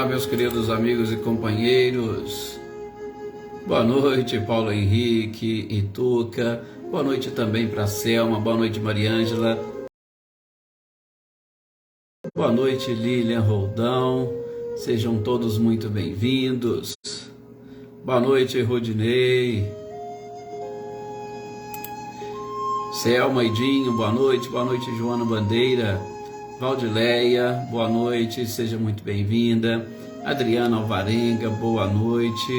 meus queridos amigos e companheiros. Boa noite, Paulo Henrique e Tuca. Boa noite também para Selma. Boa noite, Mariângela. Boa noite, Lilian Roldão. Sejam todos muito bem-vindos. Boa noite, Rodinei. Selma e Dinho, boa noite. Boa noite, Joana Bandeira. Valdileia, boa noite, seja muito bem-vinda. Adriana Alvarenga, boa noite.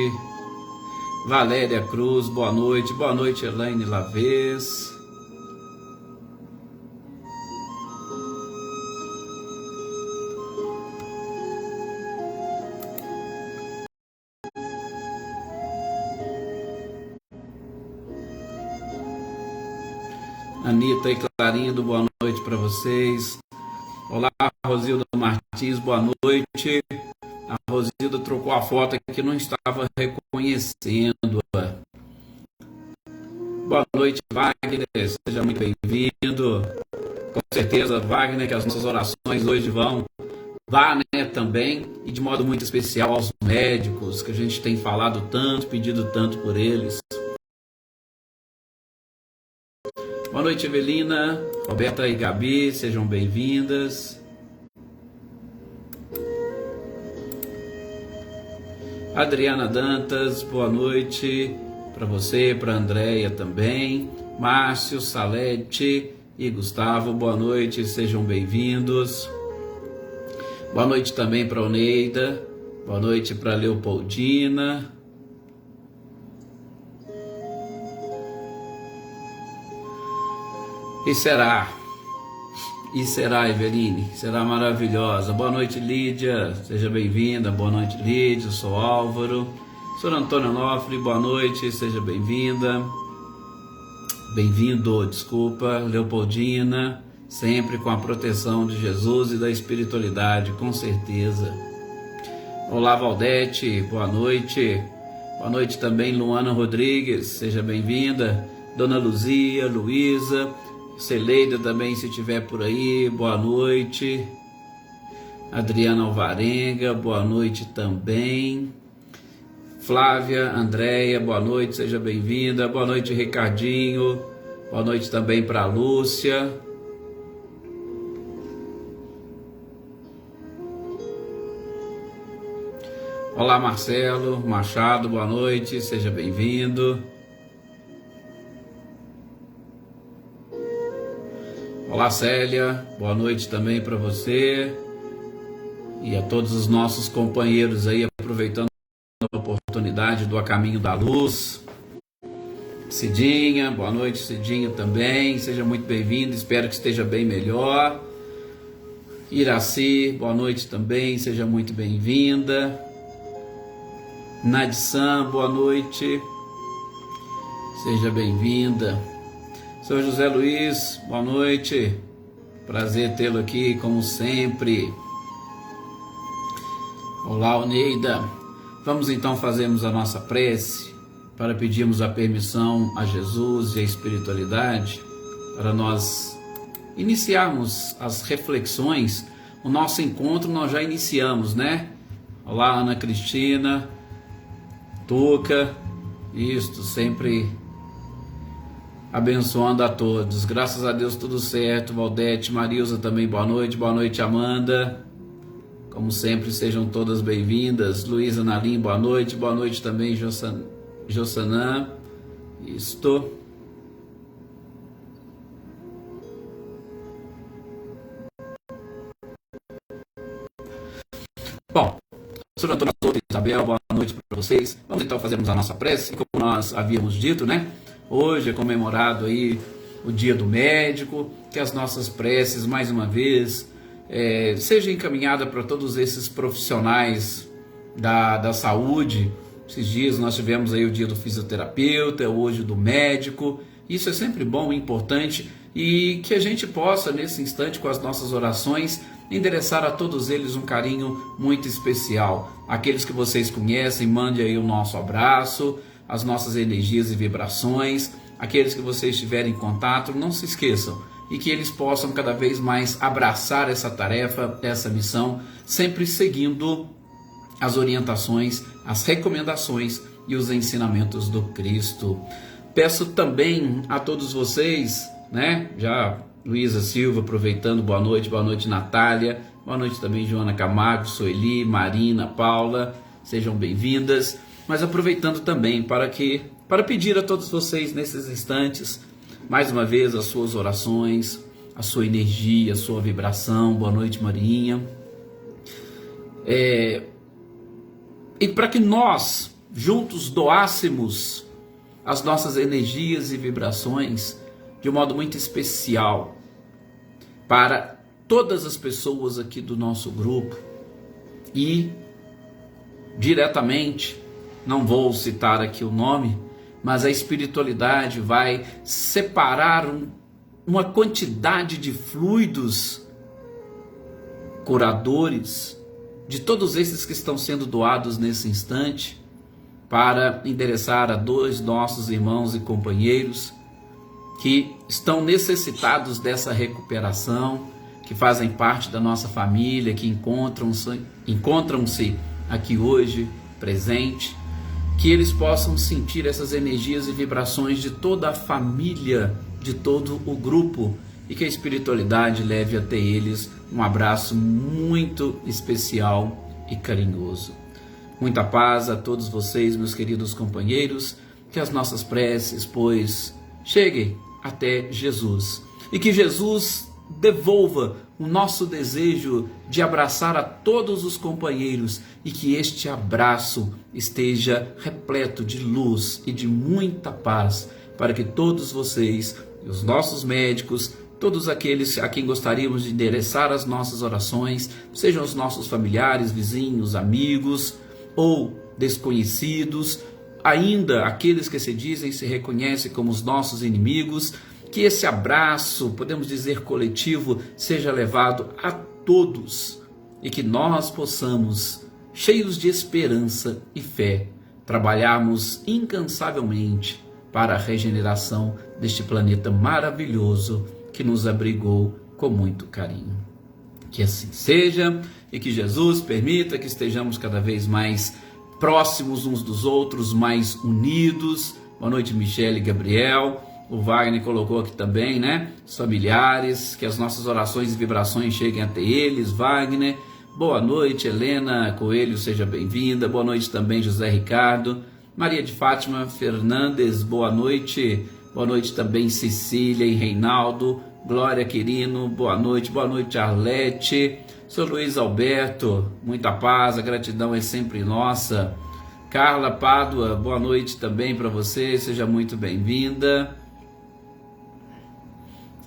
Valéria Cruz, boa noite. Boa noite, Elaine Lavez. Anitta e Clarindo, boa noite para vocês. Olá, Rosilda Martins, boa noite. A Rosilda trocou a foto aqui, não estava reconhecendo. Boa noite, Wagner, seja muito bem-vindo. Com certeza, Wagner, que as nossas orações hoje vão né, também, e de modo muito especial aos médicos, que a gente tem falado tanto, pedido tanto por eles. Boa noite, Evelina, Roberta e Gabi, sejam bem-vindas. Adriana Dantas, boa noite para você, para Andréia também. Márcio, Salete e Gustavo, boa noite, sejam bem-vindos. Boa noite também para Oneida, boa noite para Leopoldina. E será, Eveline, será maravilhosa. Boa noite, Lídia, seja bem-vinda. Boa noite, Lídia, eu sou Álvaro. Sr. Antônio Onofre, boa noite, seja bem-vinda. Bem-vindo, desculpa, Leopoldina, sempre com a proteção de Jesus e da espiritualidade, com certeza. Olá, Valdete, boa noite. Boa noite também, Luana Rodrigues, seja bem-vinda. Dona Luzia, Luísa, Celeida também, se estiver por aí, boa noite. Adriana Alvarenga, boa noite também. Flávia, Andréia, boa noite, seja bem-vinda. Boa noite, Ricardinho. Boa noite também para a Lúcia. Olá, Marcelo Machado, boa noite, seja bem-vindo. Olá, Célia, boa noite também para você e a todos os nossos companheiros aí, aproveitando a oportunidade do A Caminho da Luz. Cidinha, boa noite, Cidinha também, seja muito bem-vindo, espero que esteja bem melhor. Iraci, boa noite também, seja muito bem-vinda. Nadissan, boa noite, seja bem-vinda. Sr. José Luiz, boa noite, prazer tê-lo aqui como sempre. Olá, Oneida. Vamos então fazermos a nossa prece para pedirmos a permissão a Jesus e a espiritualidade para nós iniciarmos as reflexões. O nosso encontro nós já iniciamos, né? Olá, Ana Cristina, Tuca, isto sempre abençoando a todos, graças a Deus tudo certo. Valdete, Marilza também, boa noite, Amanda, como sempre, sejam todas bem-vindas. Luísa Nalim, boa noite também, Jossanã, isto. Bom, Sr. Antônio e Isabel, boa noite para vocês. Vamos então fazermos a nossa prece, como nós havíamos dito, né? Hoje é comemorado aí o Dia do Médico, que as nossas preces, mais uma vez, seja encaminhada para todos esses profissionais da saúde. Esses dias nós tivemos aí o Dia do Fisioterapeuta, hoje do médico. Isso é sempre bom e importante, e que a gente possa, nesse instante, com as nossas orações, endereçar a todos eles um carinho muito especial. Aqueles que vocês conhecem, mande aí o nosso abraço, as nossas energias e vibrações. Aqueles que vocês estiverem em contato, não se esqueçam, e que eles possam cada vez mais abraçar essa tarefa, essa missão, sempre seguindo as orientações, as recomendações e os ensinamentos do Cristo. Peço também a todos vocês, né? Já Luísa Silva aproveitando, boa noite Natália, boa noite também Joana Camargo, Sueli, Marina, Paula, sejam bem-vindas. Mas aproveitando também para pedir a todos vocês nesses instantes, mais uma vez as suas orações, a sua energia, a sua vibração. Boa noite Marinha. E para que nós juntos doássemos as nossas energias e vibrações de um modo muito especial para todas as pessoas aqui do nosso grupo e diretamente, não vou citar aqui o nome, mas a espiritualidade vai separar uma quantidade de fluidos curadores de todos esses que estão sendo doados nesse instante para endereçar a 2 nossos irmãos e companheiros que estão necessitados dessa recuperação, que fazem parte da nossa família, que encontram-se aqui hoje, presente, que eles possam sentir essas energias e vibrações de toda a família, de todo o grupo, e que a espiritualidade leve até eles um abraço muito especial e carinhoso. Muita paz a todos vocês, meus queridos companheiros, que as nossas preces, pois, cheguem até Jesus, e que Jesus devolva o nosso desejo de abraçar a todos os companheiros, e que este abraço esteja repleto de luz e de muita paz, para que todos vocês e os nossos médicos, todos aqueles a quem gostaríamos de endereçar as nossas orações, sejam os nossos familiares, vizinhos, amigos ou desconhecidos, ainda aqueles que se dizem, se reconhecem como os nossos inimigos, que esse abraço, podemos dizer coletivo, seja levado a todos e que nós possamos, cheios de esperança e fé, trabalharmos incansavelmente para a regeneração deste planeta maravilhoso que nos abrigou com muito carinho. Que assim seja e que Jesus permita que estejamos cada vez mais próximos uns dos outros, mais unidos. Boa noite, Michele e Gabriel. O Wagner colocou aqui também, né? Os familiares, que as nossas orações e vibrações cheguem até eles. Wagner. Boa noite, Helena Coelho, seja bem-vinda. Boa noite também, José Ricardo. Maria de Fátima Fernandes, boa noite. Boa noite também, Cecília e Reinaldo. Glória Quirino, boa noite. Boa noite, Arlete. Seu Luiz Alberto, muita paz, a gratidão é sempre nossa. Carla Pádua, boa noite também para você, seja muito bem-vinda.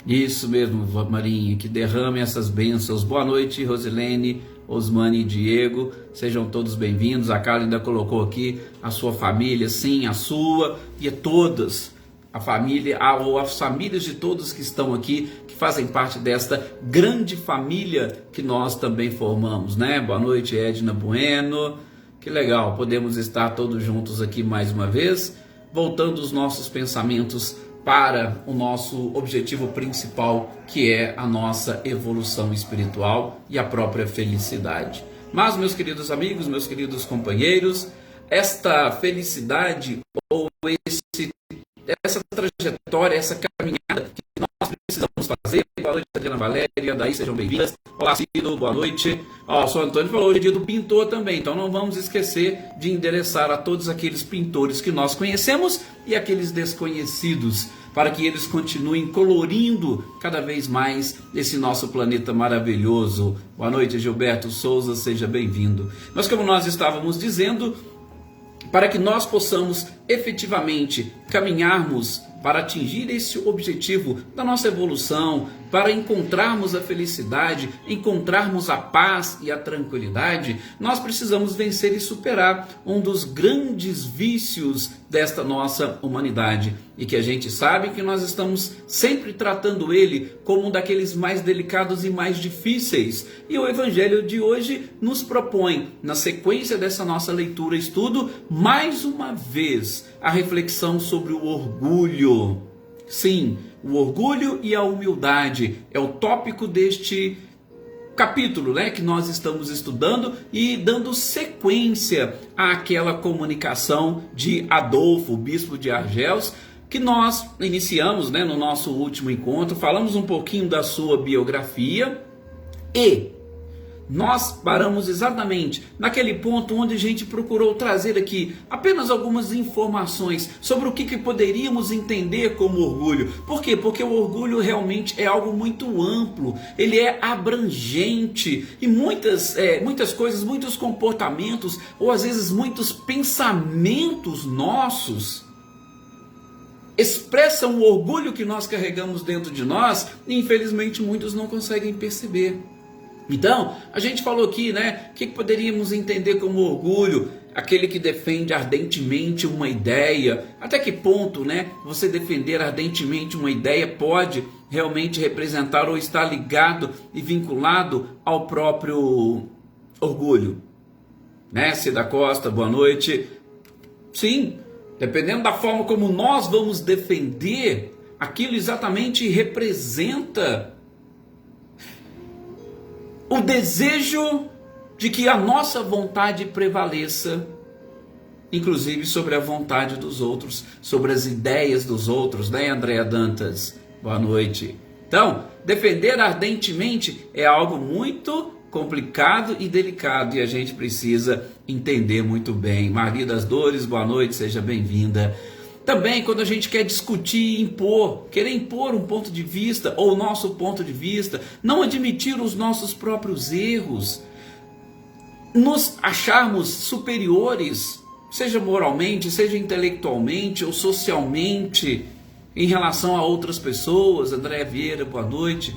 Isso mesmo, Marinha, que derrame essas bênçãos. Boa noite, Rosilene, Osmane e Diego, sejam todos bem-vindos. A Carla ainda colocou aqui a sua família, sim, a sua e a todas, a família, ou as famílias de todos que estão aqui, que fazem parte desta grande família que nós também formamos, né? Boa noite, Edna Bueno, que legal, podemos estar todos juntos aqui mais uma vez, voltando os nossos pensamentos para o nosso objetivo principal, que é a nossa evolução espiritual e a própria felicidade. Mas, meus queridos amigos, meus queridos companheiros, esta felicidade ou essa trajetória, essa caminhada que nós precisamos fazer. Boa noite, Adriana Valéria, daí sejam bem-vindas. Olá, Cido, boa noite. O São Antônio falou hoje é dia do pintor também, então não vamos esquecer de endereçar a todos aqueles pintores que nós conhecemos e aqueles desconhecidos, para que eles continuem colorindo cada vez mais esse nosso planeta maravilhoso. Boa noite, Gilberto Souza, seja bem-vindo. Mas como nós estávamos dizendo, para que nós possamos efetivamente caminharmos para atingir esse objetivo da nossa evolução, para encontrarmos a felicidade, encontrarmos a paz e a tranquilidade, nós precisamos vencer e superar um dos grandes vícios desta nossa humanidade, e que a gente sabe que nós estamos sempre tratando ele como um daqueles mais delicados e mais difíceis. E o Evangelho de hoje nos propõe, na sequência dessa nossa leitura e estudo, mais uma vez a reflexão sobre o orgulho. Sim, o orgulho e a humildade é o tópico deste capítulo, né, que nós estamos estudando e dando sequência àquela comunicação de Adolfo, bispo de Argélos, que nós iniciamos, né, no nosso último encontro. Falamos um pouquinho da sua biografia e nós paramos exatamente naquele ponto onde a gente procurou trazer aqui apenas algumas informações sobre o que poderíamos entender como orgulho. Por quê? Porque o orgulho realmente é algo muito amplo, ele é abrangente e muitas coisas, muitos comportamentos ou às vezes muitos pensamentos nossos expressam o orgulho que nós carregamos dentro de nós e infelizmente muitos não conseguem perceber. Então, a gente falou aqui, né, o que poderíamos entender como orgulho? Aquele que defende ardentemente uma ideia. Até que ponto, né, você defender ardentemente uma ideia pode realmente representar ou estar ligado e vinculado ao próprio orgulho? Né, Cida Costa, boa noite. Sim, dependendo da forma como nós vamos defender, aquilo exatamente representa o desejo de que a nossa vontade prevaleça, inclusive sobre a vontade dos outros, sobre as ideias dos outros, né, Andréa Dantas? Boa noite. Então, defender ardentemente é algo muito complicado e delicado e a gente precisa entender muito bem. Maria das Dores, boa noite, seja bem-vinda. Também quando a gente quer discutir e querer impor um ponto de vista ou o nosso ponto de vista, não admitir os nossos próprios erros, nos acharmos superiores, seja moralmente, seja intelectualmente ou socialmente, em relação a outras pessoas. Andréa Vieira, boa noite.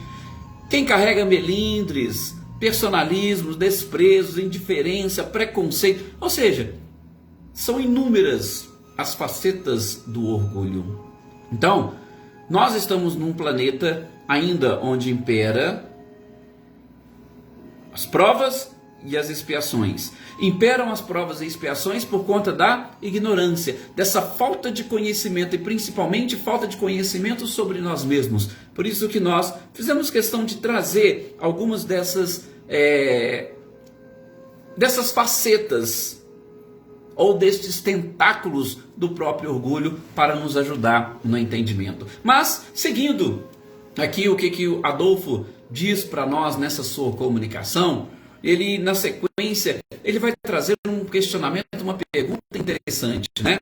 Quem carrega melindres, personalismos, desprezos, indiferença, preconceito, ou seja, são inúmeras as facetas do orgulho. Então, nós estamos num planeta ainda onde impera as provas e as expiações. Imperam as provas e expiações por conta da ignorância, dessa falta de conhecimento e principalmente falta de conhecimento sobre nós mesmos. Por isso que nós fizemos questão de trazer algumas dessas facetas ou destes tentáculos do próprio orgulho para nos ajudar no entendimento. Mas, seguindo aqui o que o Adolfo diz para nós nessa sua comunicação, ele, na sequência, ele vai trazer um questionamento, uma pergunta interessante, né?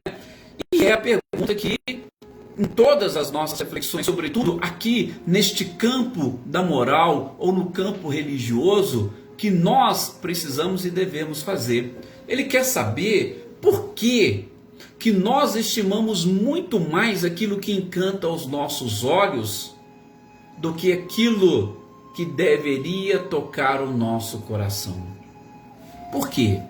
E é a pergunta que, em todas as nossas reflexões, sobretudo aqui neste campo da moral ou no campo religioso, que nós precisamos e devemos fazer. Ele quer saber por que nós estimamos muito mais aquilo que encanta aos nossos olhos do que aquilo que deveria tocar o nosso coração. Por quê?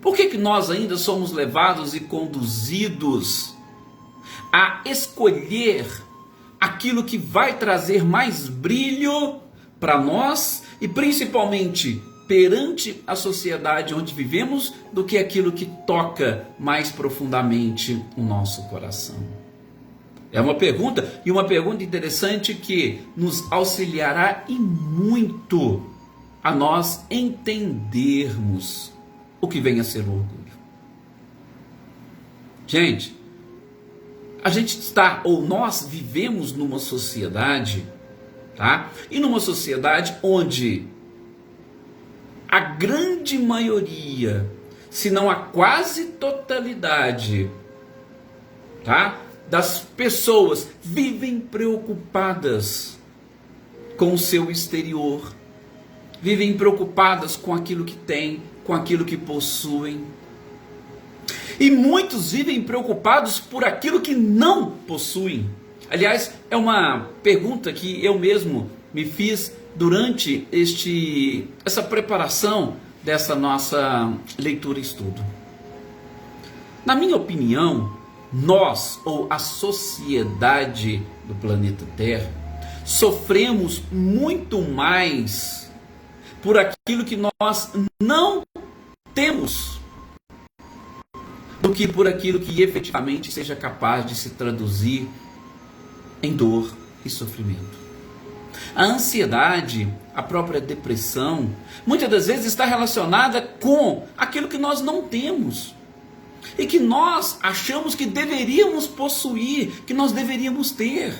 Por que nós ainda somos levados e conduzidos a escolher aquilo que vai trazer mais brilho para nós e principalmente perante a sociedade onde vivemos do que aquilo que toca mais profundamente o nosso coração? É uma pergunta, e uma pergunta interessante que nos auxiliará e muito a nós entendermos o que vem a ser o orgulho. Gente, a gente está, ou nós vivemos numa sociedade, tá? E numa sociedade onde a grande maioria, se não a quase totalidade, tá, das pessoas vivem preocupadas com o seu exterior, vivem preocupadas com aquilo que têm, com aquilo que possuem. E muitos vivem preocupados por aquilo que não possuem. Aliás, é uma pergunta que eu mesmo me fiz durante essa preparação dessa nossa leitura e estudo. Na minha opinião, nós, ou a sociedade do planeta Terra, sofremos muito mais por aquilo que nós não temos do que por aquilo que efetivamente seja capaz de se traduzir em dor e sofrimento. A ansiedade, a própria depressão, muitas das vezes está relacionada com aquilo que nós não temos e que nós achamos que deveríamos possuir, que nós deveríamos ter,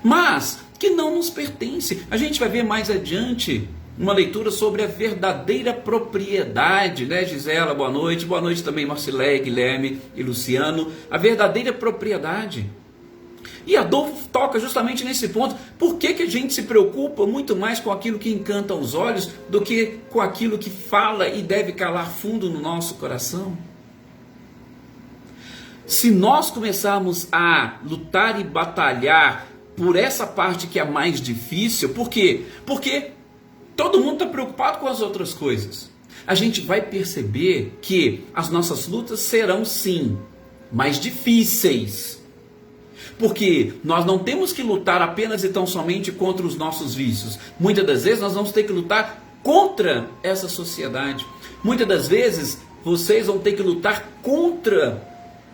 mas que não nos pertence. A gente vai ver mais adiante uma leitura sobre a verdadeira propriedade, né, Gisela? Boa noite também Marcileia, Guilherme e Luciano. A verdadeira propriedade. E Adolfo toca justamente nesse ponto. Por que a gente se preocupa muito mais com aquilo que encanta os olhos do que com aquilo que fala e deve calar fundo no nosso coração? Se nós começarmos a lutar e batalhar por essa parte que é mais difícil, por quê? Porque todo mundo está preocupado com as outras coisas. A gente vai perceber que as nossas lutas serão sim mais difíceis. Porque nós não temos que lutar apenas e tão somente contra os nossos vícios. Muitas das vezes nós vamos ter que lutar contra essa sociedade. Muitas das vezes vocês vão ter que lutar contra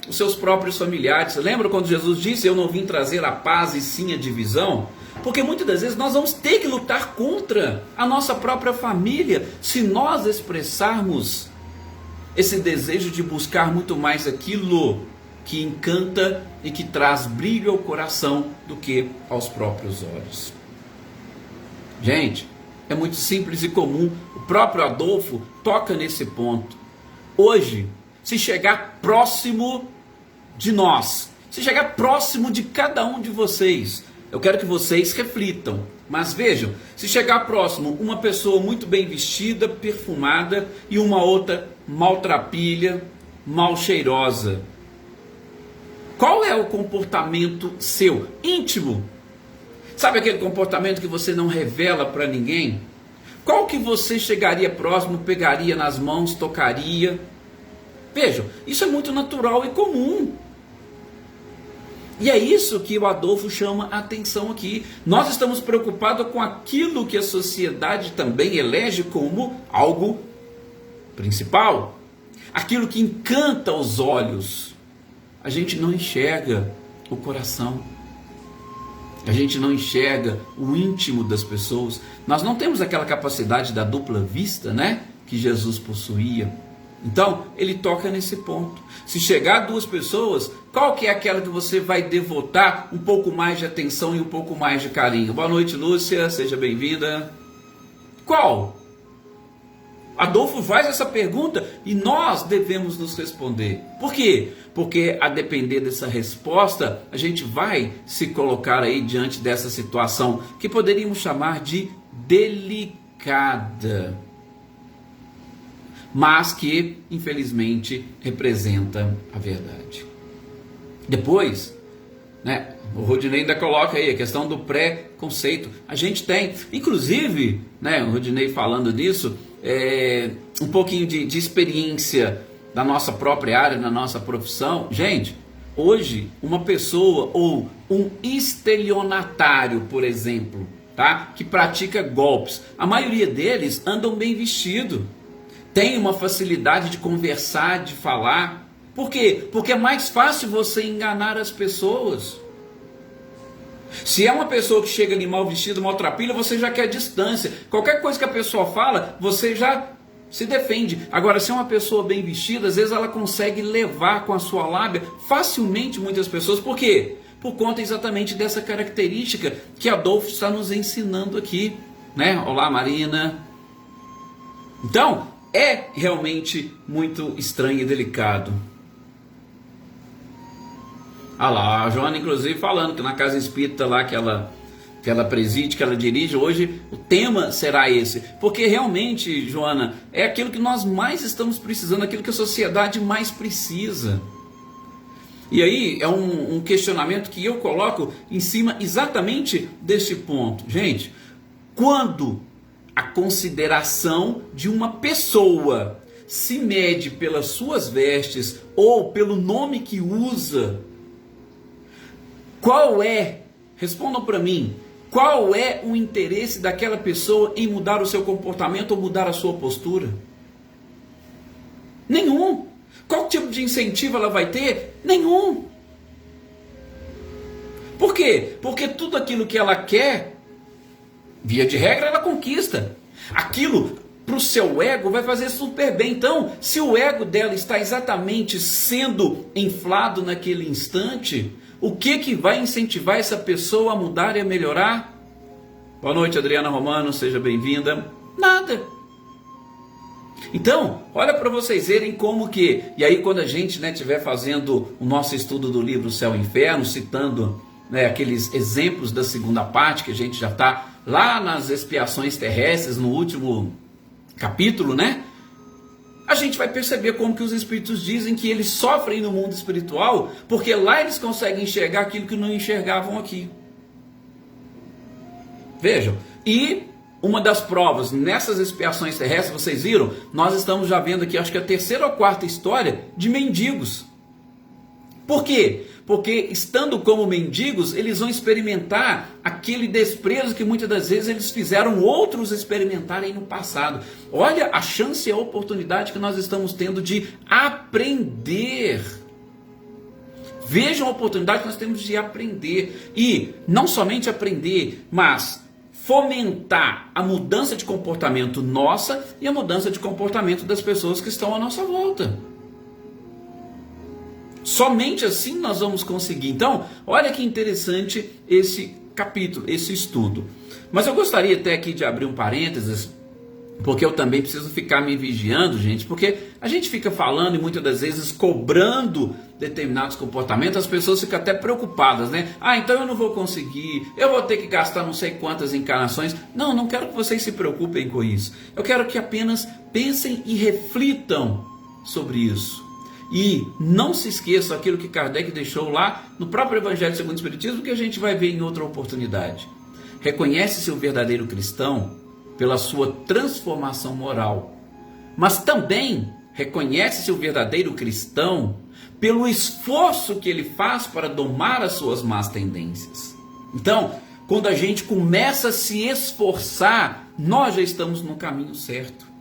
os seus próprios familiares. Lembra quando Jesus disse: eu não vim trazer a paz e sim a divisão? Porque muitas das vezes nós vamos ter que lutar contra a nossa própria família se nós expressarmos esse desejo de buscar muito mais aquilo que encanta e que traz brilho ao coração do que aos próprios olhos. Gente, é muito simples e comum. O próprio Adolfo toca nesse ponto. Hoje, se chegar próximo de nós, se chegar próximo de cada um de vocês, eu quero que vocês reflitam, mas vejam, se chegar próximo uma pessoa muito bem vestida, perfumada, e uma outra maltrapilha, mal cheirosa, qual é o comportamento seu, íntimo? Sabe aquele comportamento que você não revela para ninguém? Qual que você chegaria próximo, pegaria nas mãos, tocaria? Vejam, isso é muito natural e comum. E é isso que o Adolfo chama a atenção aqui. Nós estamos preocupados com aquilo que a sociedade também elege como algo principal. Aquilo que encanta os olhos. A gente não enxerga o coração. A gente não enxerga o íntimo das pessoas. Nós não temos aquela capacidade da dupla vista, né, que Jesus possuía. Então, ele toca nesse ponto. Se chegar duas pessoas, qual que é aquela que você vai devotar um pouco mais de atenção e um pouco mais de carinho? Boa noite, Lúcia, seja bem-vinda. Qual? Adolfo faz essa pergunta e nós devemos nos responder. Por quê? Porque a depender dessa resposta, a gente vai se colocar aí diante dessa situação que poderíamos chamar de delicada, mas que, infelizmente, representa a verdade. Depois, né, o Rodinei ainda coloca aí a questão do pré-conceito. A gente tem, inclusive, né, o Rodinei falando disso, um pouquinho de experiência da nossa própria área, na nossa profissão. Gente, hoje, uma pessoa ou um estelionatário, por exemplo, tá, que pratica golpes, a maioria deles andam bem vestidos. Tem uma facilidade de conversar, de falar. Por quê? Porque é mais fácil você enganar as pessoas. Se é uma pessoa que chega ali mal vestida, maltrapilha, você já quer distância. Qualquer coisa que a pessoa fala, você já se defende. Agora, se é uma pessoa bem vestida, às vezes ela consegue levar com a sua lábia facilmente muitas pessoas. Por quê? Por conta exatamente dessa característica que Adolfo está nos ensinando aqui, né? Olá, Marina. Então, é realmente muito estranho e delicado. Ah lá, a Joana inclusive falando que na casa espírita lá que ela preside, que ela dirige, hoje o tema será esse. Porque realmente, Joana, é aquilo que nós mais estamos precisando, aquilo que a sociedade mais precisa. E aí é um questionamento que eu coloco em cima exatamente desse ponto. Gente, quando a consideração de uma pessoa se mede pelas suas vestes ou pelo nome que usa, qual é, respondam para mim, qual é o interesse daquela pessoa em mudar o seu comportamento ou mudar a sua postura? Nenhum. Qual tipo de incentivo ela vai ter? Nenhum. Por quê? Porque tudo aquilo que ela quer Via de regra, ela conquista. Aquilo para o seu ego vai fazer super bem. Então, se o ego dela está exatamente sendo inflado naquele instante, o que vai incentivar essa pessoa a mudar e a melhorar? Boa noite, Adriana Romano, seja bem-vinda. Nada. Então, olha para vocês verem como que... E aí quando a gente estiver fazendo o nosso estudo do livro Céu e Inferno, citando aqueles exemplos da segunda parte, que a gente já está lá nas expiações terrestres, no último capítulo, a gente vai perceber como que os espíritos dizem que eles sofrem no mundo espiritual, porque lá eles conseguem enxergar aquilo que não enxergavam aqui. Vejam, e uma das provas nessas expiações terrestres, vocês viram, nós estamos já vendo aqui, acho que a terceira ou quarta história de mendigos. Por quê? Porque estando como mendigos, eles vão experimentar aquele desprezo que muitas das vezes eles fizeram outros experimentarem no passado. Olha a chance e a oportunidade que nós estamos tendo de aprender. Vejam a oportunidade que nós temos de aprender. E não somente aprender, mas fomentar a mudança de comportamento nossa e a mudança de comportamento das pessoas que estão à nossa volta. Somente assim nós vamos conseguir. Então, olha que interessante esse capítulo, esse estudo. Mas eu gostaria até aqui de abrir um parênteses, porque eu também preciso ficar me vigiando, gente, porque a gente fica falando e muitas das vezes cobrando determinados comportamentos, as pessoas ficam até preocupadas, então eu não vou conseguir, eu vou ter que gastar não sei quantas encarnações. Não quero que vocês se preocupem com isso. Eu quero que apenas pensem e reflitam sobre isso. E não se esqueça aquilo que Kardec deixou lá no próprio Evangelho segundo o Espiritismo, que a gente vai ver em outra oportunidade. Reconhece-se o verdadeiro cristão pela sua transformação moral, mas também reconhece-se o verdadeiro cristão pelo esforço que ele faz para domar as suas más tendências. Então, quando a gente começa a se esforçar, nós já estamos no caminho certo.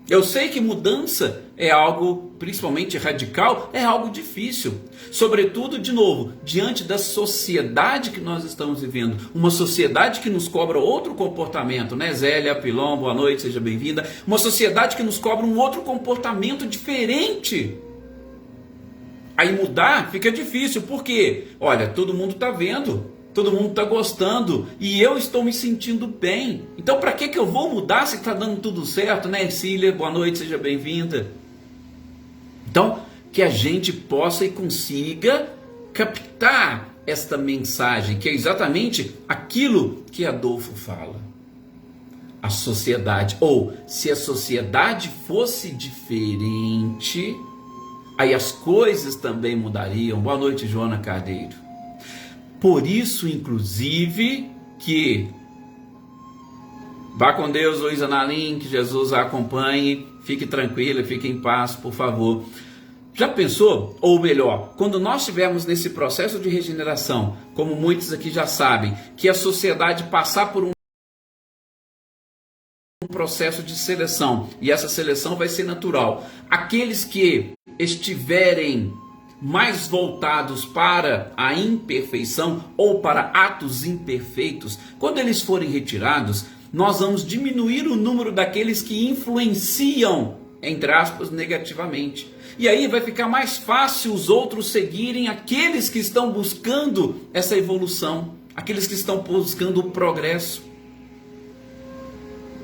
Eu sei que mudança é algo, principalmente radical, é algo difícil. Sobretudo, de novo, diante da sociedade que nós estamos vivendo. Uma sociedade que nos cobra outro comportamento, Zélia Pilon, boa noite, seja bem-vinda. Uma sociedade que nos cobra um outro comportamento diferente. Aí mudar fica difícil, por quê? Olha, todo mundo está vendo. Todo mundo está gostando e eu estou me sentindo bem. Então, para que eu vou mudar se está dando tudo certo, Cília, boa noite, seja bem-vinda. Então, que a gente possa e consiga captar esta mensagem, que é exatamente aquilo que Adolfo fala. A sociedade, ou se a sociedade fosse diferente, aí as coisas também mudariam. Boa noite, Joana Cardeiro. Por isso, inclusive, que vá com Deus, Luísa Nalim, que Jesus a acompanhe, fique tranquila, fique em paz, por favor. Já pensou? Ou melhor, quando nós estivermos nesse processo de regeneração, como muitos aqui já sabem, que a sociedade passar por um processo de seleção, e essa seleção vai ser natural. Aqueles que estiverem mais voltados para a imperfeição ou para atos imperfeitos, quando eles forem retirados, nós vamos diminuir o número daqueles que influenciam, entre aspas, negativamente. E aí vai ficar mais fácil os outros seguirem aqueles que estão buscando essa evolução, aqueles que estão buscando o progresso.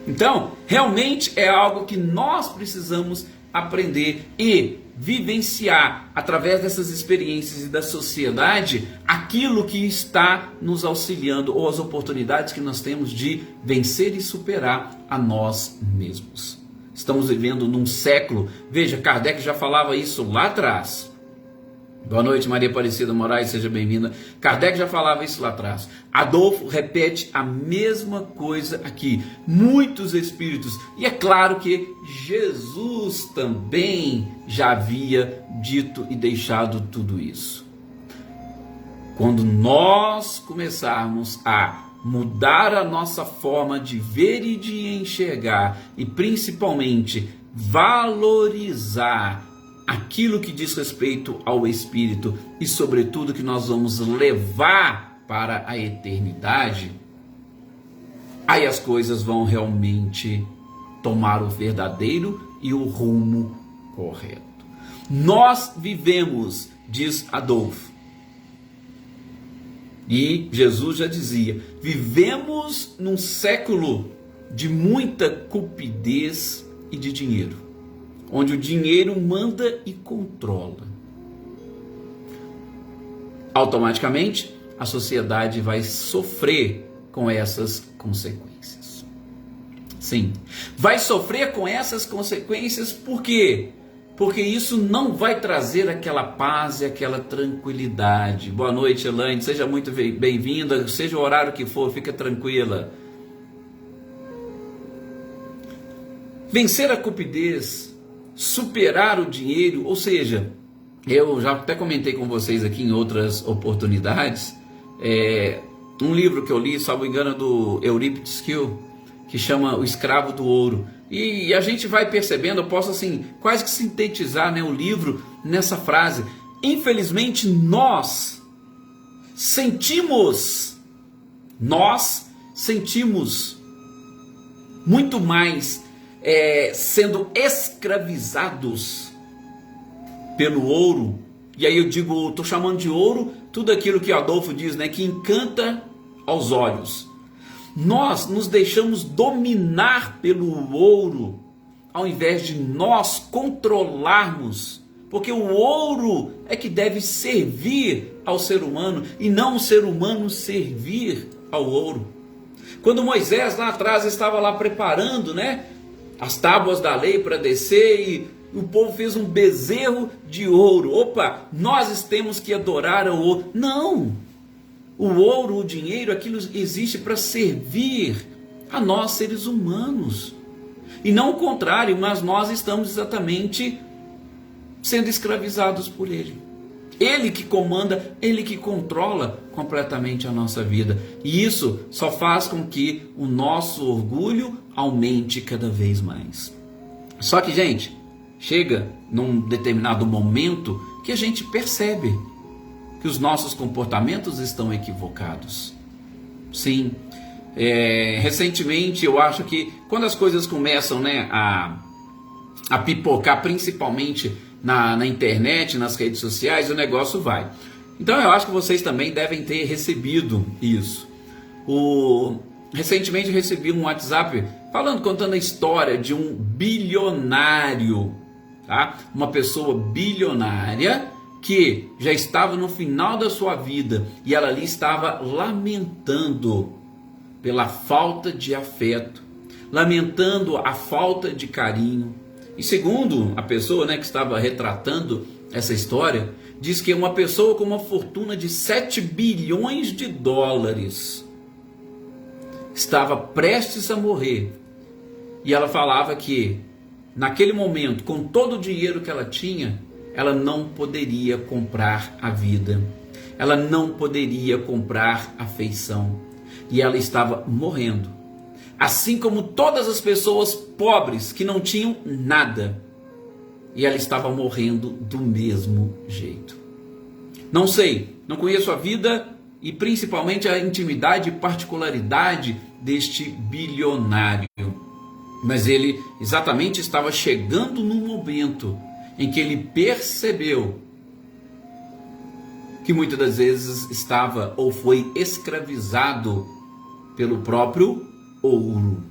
Então, realmente é algo que nós precisamos aprender e vivenciar através dessas experiências e da sociedade aquilo que está nos auxiliando ou as oportunidades que nós temos de vencer e superar a nós mesmos. Estamos vivendo num século, veja, Kardec já falava isso lá atrás. Boa noite, Maria Aparecida Moraes, seja bem-vinda. Kardec já falava isso lá atrás. Adolfo repete a mesma coisa aqui. Muitos espíritos. E é claro que Jesus também já havia dito e deixado tudo isso. Quando nós começarmos a mudar a nossa forma de ver e de enxergar, e principalmente valorizar aquilo que diz respeito ao Espírito e sobretudo que nós vamos levar para a eternidade, aí as coisas vão realmente tomar o verdadeiro e o rumo correto. Nós vivemos, diz Adolfo, e Jesus já dizia, vivemos num século de muita cupidez e de dinheiro, onde o dinheiro manda e controla. Automaticamente, a sociedade vai sofrer com essas consequências. Sim, vai sofrer com essas consequências por quê? Porque isso não vai trazer aquela paz e aquela tranquilidade. Boa noite, Elaine, seja muito bem-vinda, seja o horário que for, fica tranquila. Vencer a cupidez, superar o dinheiro, ou seja, eu já até comentei com vocês aqui em outras oportunidades, um livro que eu li, salvo engano, do Euripides Kiel, que chama O Escravo do Ouro. E a gente vai percebendo, eu posso assim, quase que sintetizar, né, o livro nessa frase. Infelizmente nós sentimos muito mais sendo escravizados pelo ouro. E aí eu digo, estou chamando de ouro tudo aquilo que Adolfo diz, né, que encanta aos olhos. Nós nos deixamos dominar pelo ouro, ao invés de nós controlarmos, porque o ouro é que deve servir ao ser humano, e não o ser humano servir ao ouro. Quando Moisés lá atrás estava lá preparando, né, as tábuas da lei para descer, e o povo fez um bezerro de ouro. Opa, nós temos que adorar ao ouro. Não! O ouro, o dinheiro, aquilo existe para servir a nós seres humanos. E não o contrário, mas nós estamos exatamente sendo escravizados por ele. Ele que comanda, ele que controla completamente a nossa vida. E isso só faz com que o nosso orgulho aumente cada vez mais. Só que, gente, chega num determinado momento que a gente percebe que os nossos comportamentos estão equivocados. Sim, recentemente eu acho que quando as coisas começam, né, a pipocar, principalmente na internet, nas redes sociais, o negócio vai. Então eu acho que vocês também devem ter recebido isso. Recentemente eu recebi um WhatsApp contando a história de um bilionário, tá? Uma pessoa bilionária que já estava no final da sua vida e ela ali estava lamentando pela falta de afeto, lamentando a falta de carinho. E segundo a pessoa, né, que estava retratando essa história, diz que uma pessoa com uma fortuna de 7 bilhões de dólares estava prestes a morrer. E ela falava que naquele momento, com todo o dinheiro que ela tinha, ela não poderia comprar a vida, ela não poderia comprar a afeição, e ela estava morrendo, assim como todas as pessoas pobres que não tinham nada, e ela estava morrendo do mesmo jeito. Não sei, não conheço a vida e principalmente a intimidade e particularidade deste bilionário, mas ele exatamente estava chegando num momento em que ele percebeu que muitas das vezes estava ou foi escravizado pelo próprio ouro.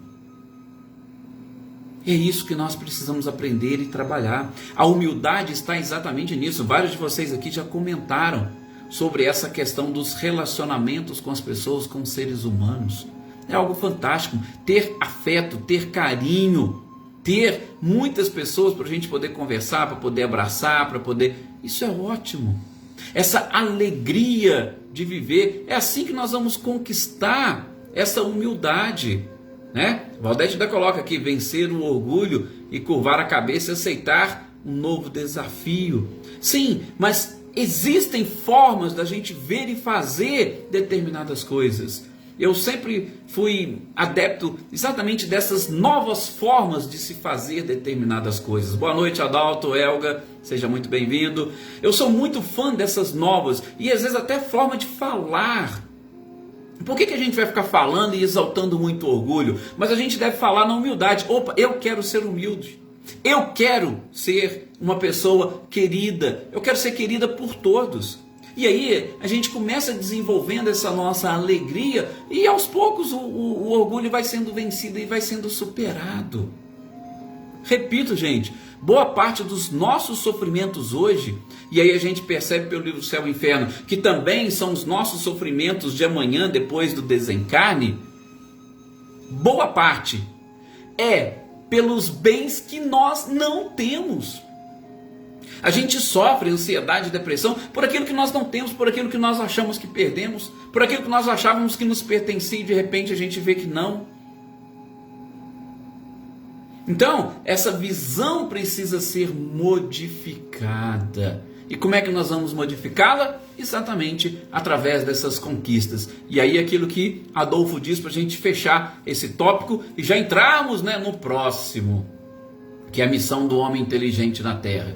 É isso que nós precisamos aprender e trabalhar. A humildade está exatamente nisso. Vários de vocês aqui já comentaram sobre essa questão dos relacionamentos com as pessoas, com os seres humanos. É algo fantástico. Ter afeto, ter carinho, ter muitas pessoas para a gente poder conversar, para poder abraçar, para poder... Isso é ótimo. Essa alegria de viver, é assim que nós vamos conquistar essa humildade, né? Valdete ainda coloca aqui, vencer o orgulho e curvar a cabeça e aceitar um novo desafio. Sim, mas existem formas da gente ver e fazer determinadas coisas. Eu sempre fui adepto exatamente dessas novas formas de se fazer determinadas coisas. Boa noite, Adalto, Elga, seja muito bem-vindo. Eu sou muito fã dessas novas e às vezes até forma de falar. Por que a gente vai ficar falando e exaltando muito orgulho? Mas a gente deve falar na humildade. Opa, eu quero ser humilde. Eu quero ser uma pessoa querida. Eu quero ser querida por todos. E aí a gente começa desenvolvendo essa nossa alegria e aos poucos o orgulho vai sendo vencido e vai sendo superado. Repito, gente, boa parte dos nossos sofrimentos hoje, e aí a gente percebe pelo livro Céu e Inferno, que também são os nossos sofrimentos de amanhã, depois do desencarne, boa parte é pelos bens que nós não temos. A gente sofre ansiedade e depressão por aquilo que nós não temos, por aquilo que nós achamos que perdemos, por aquilo que nós achávamos que nos pertencia e de repente a gente vê que não. Então, essa visão precisa ser modificada. E como é que nós vamos modificá-la? Exatamente através dessas conquistas. E aí aquilo que Adolfo diz para a gente fechar esse tópico e já entrarmos, no próximo, que é a missão do homem inteligente na Terra.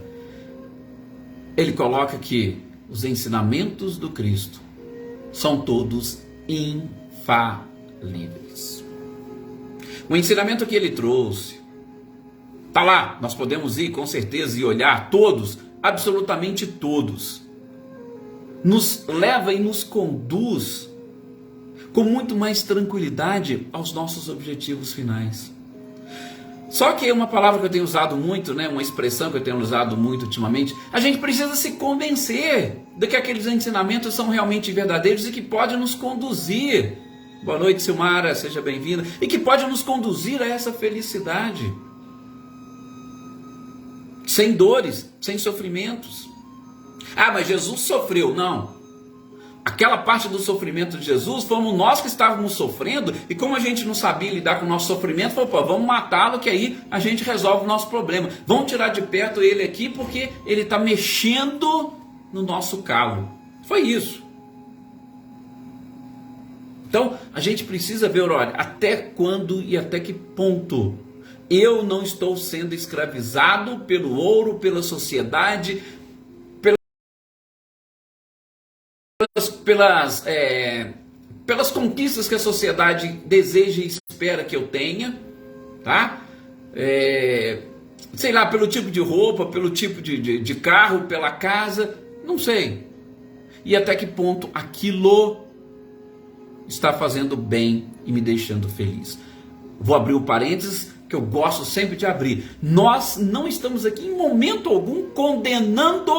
Ele coloca que os ensinamentos do Cristo são todos infalíveis. O ensinamento que ele trouxe está lá, nós podemos ir com certeza e olhar todos, absolutamente todos. Nos leva e nos conduz com muito mais tranquilidade aos nossos objetivos finais. Só que uma palavra que eu tenho usado muito, uma expressão que eu tenho usado muito ultimamente, a gente precisa se convencer de que aqueles ensinamentos são realmente verdadeiros e que podem nos conduzir. Boa noite, Silmara, seja bem-vinda. E que pode nos conduzir a essa felicidade. Sem dores, sem sofrimentos. Ah, mas Jesus sofreu. Não. Aquela parte do sofrimento de Jesus, fomos nós que estávamos sofrendo, e como a gente não sabia lidar com o nosso sofrimento, falou, vamos matá-lo, que aí a gente resolve o nosso problema. Vamos tirar de perto ele aqui, porque ele está mexendo no nosso calo. Foi isso. Então, a gente precisa ver, olha, até quando e até que ponto eu não estou sendo escravizado pelo ouro, pela sociedade, pelas conquistas que a sociedade deseja e espera que eu tenha, tá? Sei lá, pelo tipo de roupa, pelo tipo de carro, pela casa, não sei. E até que ponto aquilo está fazendo bem e me deixando feliz. Vou abrir o parênteses que eu gosto sempre de abrir. Nós não estamos aqui em momento algum condenando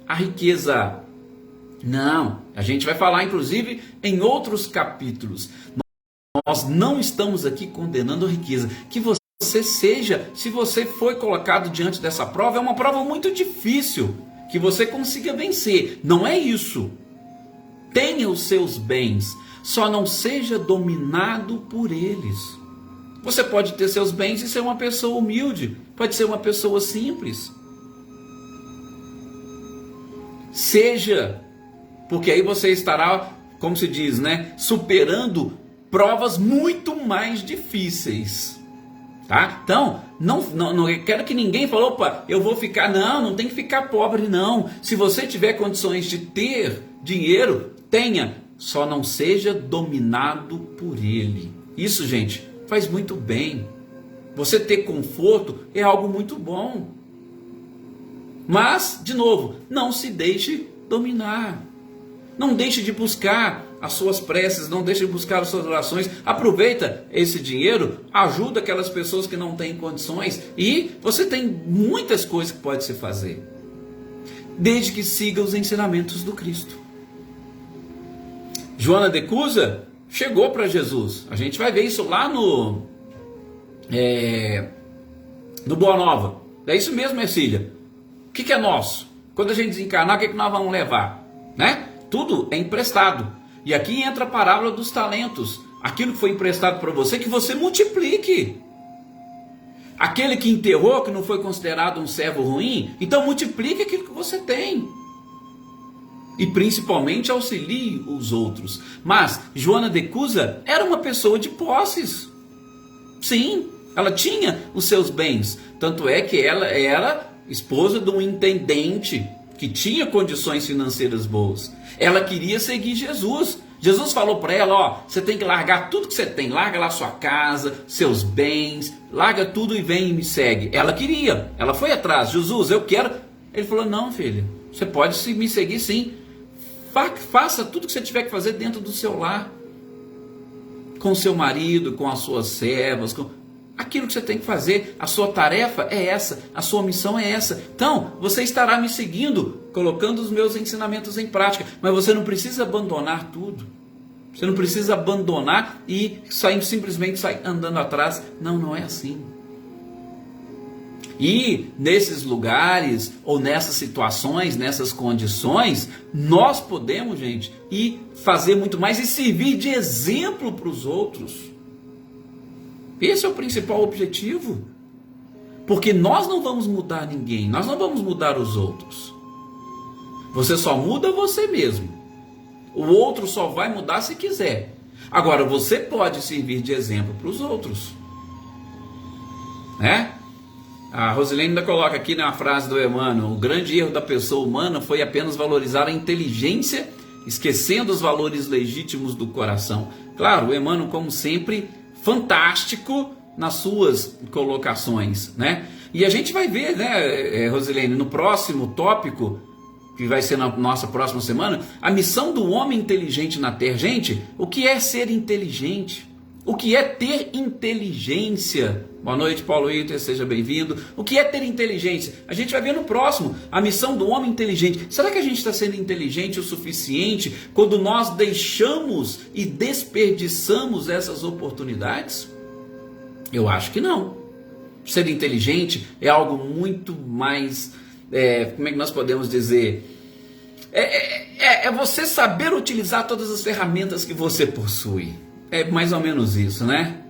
a riqueza. Não, a gente vai falar inclusive em outros capítulos. Nós não estamos aqui condenando a riqueza. Que você seja, se você foi colocado diante dessa prova, é uma prova muito difícil, que você consiga vencer. Não é isso. Tenha os seus bens, só não seja dominado por eles. Você pode ter seus bens e ser uma pessoa humilde, pode ser uma pessoa simples. Seja, porque aí você estará, como se diz, superando provas muito mais difíceis. Tá? Então, não quero que ninguém fale, opa, eu vou ficar, não tem que ficar pobre não. Se você tiver condições de ter dinheiro, tenha, só não seja dominado por ele. Isso, gente, faz muito bem. Você ter conforto é algo muito bom. Mas, de novo, não se deixe dominar. Não deixe de buscar as suas preces, não deixe de buscar as suas orações. Aproveita esse dinheiro, ajuda aquelas pessoas que não têm condições. E você tem muitas coisas que pode se fazer, desde que siga os ensinamentos do Cristo. Joana de Cusa chegou para Jesus. A gente vai ver isso lá no Boa Nova. É isso mesmo, Ercília. O que é nosso? Quando a gente desencarnar, o que nós vamos levar? Tudo é emprestado. E aqui entra a parábola dos talentos. Aquilo que foi emprestado para você, que você multiplique. Aquele que enterrou, que não foi considerado um servo ruim, então multiplique aquilo que você tem. E principalmente auxilie os outros. Mas Joana de Cusa era uma pessoa de posses. Sim, ela tinha os seus bens. Tanto é que ela era esposa de um intendente que tinha condições financeiras boas. Ela queria seguir Jesus. Jesus falou para ela, ó, você tem que largar tudo que você tem, larga lá sua casa, seus bens, larga tudo e vem e me segue. Ela queria, ela foi atrás, Jesus, eu quero. Ele falou, não, filha, você pode me seguir sim, faça tudo que você tiver que fazer dentro do seu lar, com o seu marido, com as suas servas, com aquilo que você tem que fazer. A sua tarefa é essa, a sua missão é essa. Então, você estará me seguindo, colocando os meus ensinamentos em prática, mas você não precisa abandonar tudo. Você não precisa abandonar e simplesmente sair andando atrás. Não, não é assim. E nesses lugares, ou nessas situações, nessas condições, nós podemos, gente, ir fazer muito mais e servir de exemplo para os outros. Esse é o principal objetivo. Porque nós não vamos mudar ninguém, nós não vamos mudar os outros. Você só muda você mesmo. O outro só vai mudar se quiser. Agora, você pode servir de exemplo para os outros. Né? A Rosilene ainda coloca aqui na frase do Emmanuel: o grande erro da pessoa humana foi apenas valorizar a inteligência, esquecendo os valores legítimos do coração. Claro, o Emmanuel, como sempre, fantástico nas suas colocações, né? E a gente vai ver, né, Rosilene, no próximo tópico, que vai ser na nossa próxima semana, a missão do homem inteligente na Terra. Gente, o que é ser inteligente? O que é ter inteligência? Boa noite, Paulo Iter, seja bem-vindo. O que é ter inteligência? A gente vai ver no próximo, a missão do homem inteligente. Será que a gente está sendo inteligente o suficiente quando nós deixamos e desperdiçamos essas oportunidades? Eu acho que não. Ser inteligente é algo muito mais, como é que nós podemos dizer? É você saber utilizar todas as ferramentas que você possui. É mais ou menos isso, né?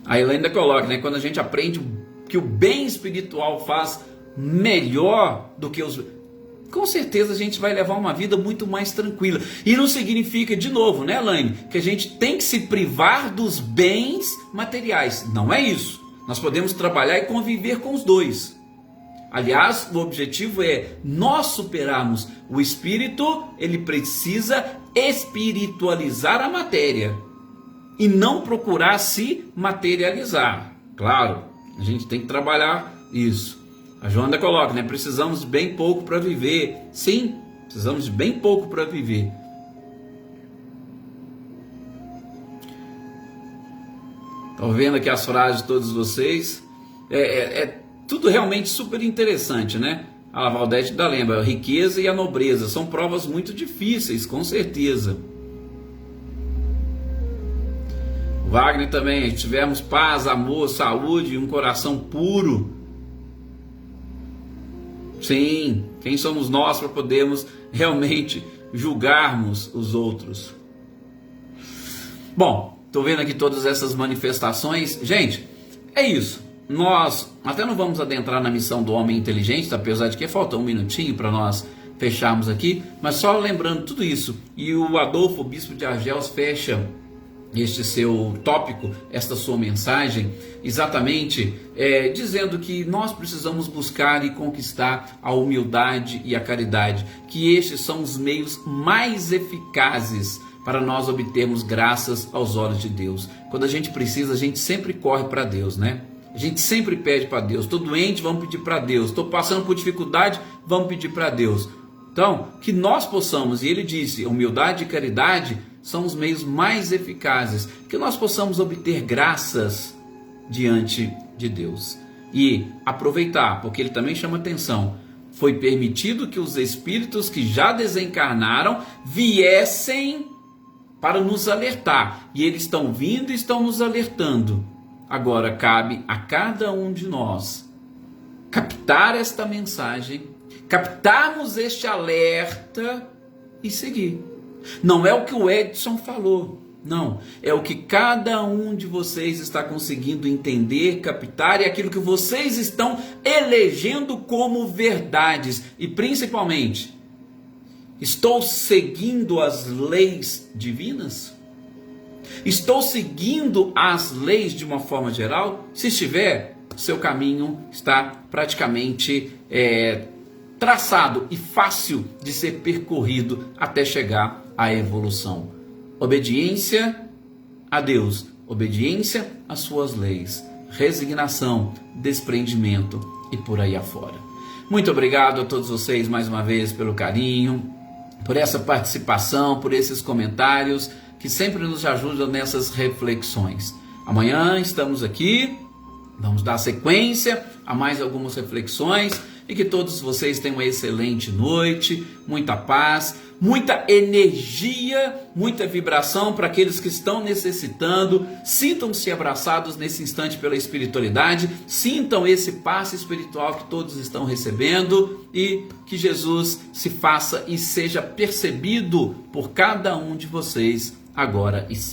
Aí ela ainda coloca, né? Quando a gente aprende que o bem espiritual faz melhor do que os... Com certeza a gente vai levar uma vida muito mais tranquila. E não significa, de novo, né, Elaine, que a gente tem que se privar dos bens materiais. Não é isso. Nós podemos trabalhar e conviver com os dois. Aliás, o objetivo é nós superarmos. O espírito, ele precisa espiritualizar a matéria e não procurar se materializar. Claro, a gente tem que trabalhar isso. A Joana coloca, né? Precisamos de bem pouco para viver. Sim, precisamos de bem pouco para viver. Estou vendo aqui as frases de todos vocês. Tudo realmente super interessante, né? A Valdete ainda lembra, a riqueza e a nobreza são provas muito difíceis, com certeza. O Wagner também, tivemos paz, amor, saúde e um coração puro. Sim, quem somos nós para podermos realmente julgarmos os outros? Bom, estou vendo aqui todas essas manifestações. Gente, é isso. Nós até não vamos adentrar na missão do homem inteligente, apesar de que falta um minutinho para nós fecharmos aqui, mas só lembrando tudo isso. E o Adolfo, bispo de Argéus, fecha este seu tópico, esta sua mensagem, exatamente dizendo que nós precisamos buscar e conquistar a humildade e a caridade, que estes são os meios mais eficazes para nós obtermos graças aos olhos de Deus. Quando a gente precisa, a gente sempre corre para Deus, né? A gente sempre pede para Deus. Estou doente, vamos pedir para Deus. Estou passando por dificuldade, vamos pedir para Deus. Então, que nós possamos, e ele disse, humildade e caridade são os meios mais eficazes, que nós possamos obter graças diante de Deus. E aproveitar, porque ele também chama atenção, foi permitido que os espíritos que já desencarnaram viessem para nos alertar. E eles estão vindo e estão nos alertando. Agora cabe a cada um de nós captar esta mensagem, captarmos este alerta e seguir. Não é o que o Edson falou, não. É o que cada um de vocês está conseguindo entender, captar, e aquilo que vocês estão elegendo como verdades. E principalmente, estou seguindo as leis divinas? Estou seguindo as leis de uma forma geral? Se estiver, seu caminho está praticamente traçado e fácil de ser percorrido até chegar à evolução. Obediência a Deus, obediência às suas leis, resignação, desprendimento e por aí afora. Muito obrigado a todos vocês mais uma vez pelo carinho, por essa participação, por esses comentários que sempre nos ajudam nessas reflexões. Amanhã estamos aqui, vamos dar sequência a mais algumas reflexões e que todos vocês tenham uma excelente noite, muita paz, muita energia, muita vibração para aqueles que estão necessitando. Sintam-se abraçados nesse instante pela espiritualidade, sintam esse passe espiritual que todos estão recebendo e que Jesus se faça e seja percebido por cada um de vocês agora e sempre.